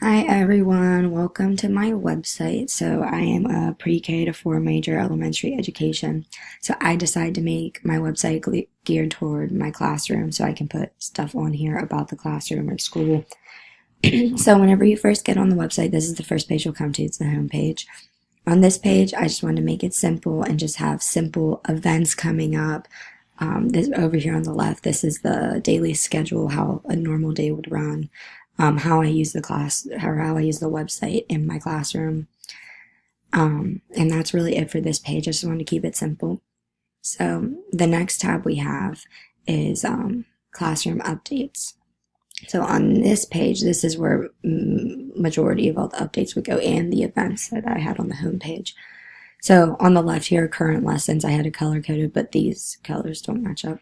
Hi everyone, welcome to my website. So I am a pre-K to 4 major elementary education. So I decided to make my website geared toward my classroom so I can put stuff on here about the classroom or school. So whenever you first get on the website, this is the first page you'll come to. It's the home page. On this page, I just wanted to make it simple and just have simple events coming up. This over here on the left, this is the daily schedule, how a normal day would run, how I use the class or how I use the website in my classroom. And that's really it for this page. I just wanted to keep it simple. So the next tab we have is classroom updates. So on this page, this is where majority of all the updates would go and the events that I had on the home page. So on the left here, current lessons, I had it color coded, but these colors don't match up.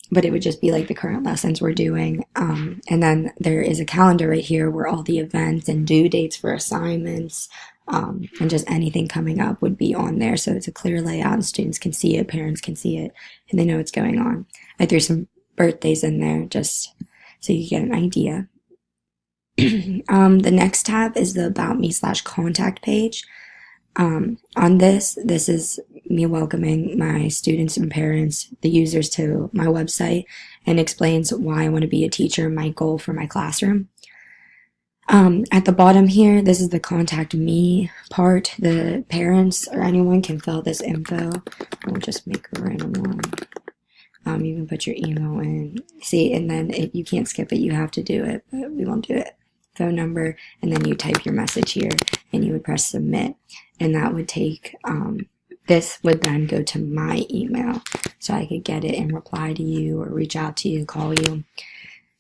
But it would just be like the current lessons we're doing. And then there is a calendar right here where all the events and due dates for assignments and just anything coming up would be on there. So it's a clear layout and students can see it, parents can see it, and they know what's going on. I threw some birthdays in there just so you get an idea. The next tab is the About Me / contact page. On this is me welcoming my students and parents, the users, to my website, and explains why I want to be a teacher, my goal for my classroom. At the bottom here, this is the contact me part. The parents or anyone can fill this info. I'll just make a random one. You can put your email in, see, and then you can't skip it. You have to do it, but we won't do it. Phone number, and then you type your message here, and you would press submit, and that would take, this would then go to my email, so I could get it and reply to you or reach out to you, call you.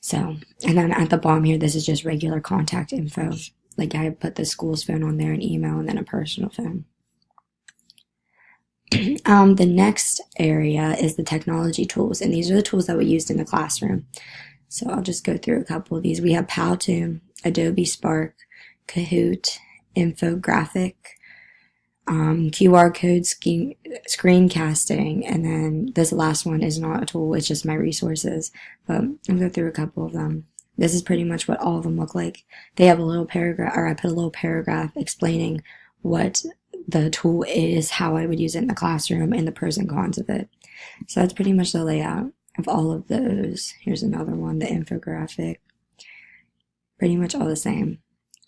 So, and then at the bottom here, this is just regular contact info. Like I put the school's phone on there, an email, and then a personal phone. The next area is the technology tools, and these are the tools that we used in the classroom. So I'll just go through a couple of these. We have Powtoon, Adobe Spark, Kahoot, Infographic, QR code screencasting, and then this last one is not a tool, it's just my resources, but I'll go through a couple of them. This is pretty much what all of them look like. They have a little paragraph, or I put a little paragraph explaining what the tool is, how I would use it in the classroom, and the pros and cons of it. So that's pretty much the layout of all of those. Here's another one, the infographic. Pretty much all the same.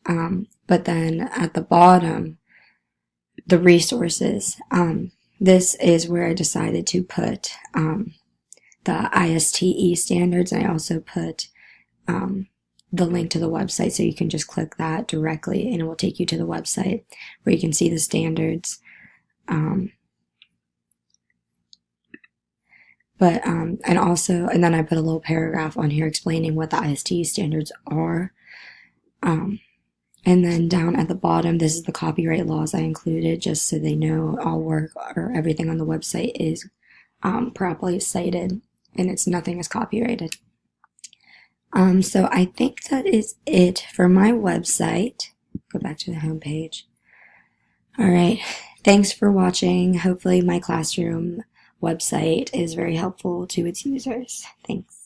But then at the bottom, the resources. This is where I decided to put the ISTE standards, and I also put the link to the website, so you can just click that directly and it will take you to the website where you can see the standards. And then I put a little paragraph on here explaining what the ISTE standards are. And then down at the bottom, this is the copyright laws I included, just so they know all work or everything on the website is properly cited and nothing is copyrighted. So I think that is it for my website. Go back to the home page. All right. Thanks for watching. Hopefully my classroom website is very helpful to its users. Thanks.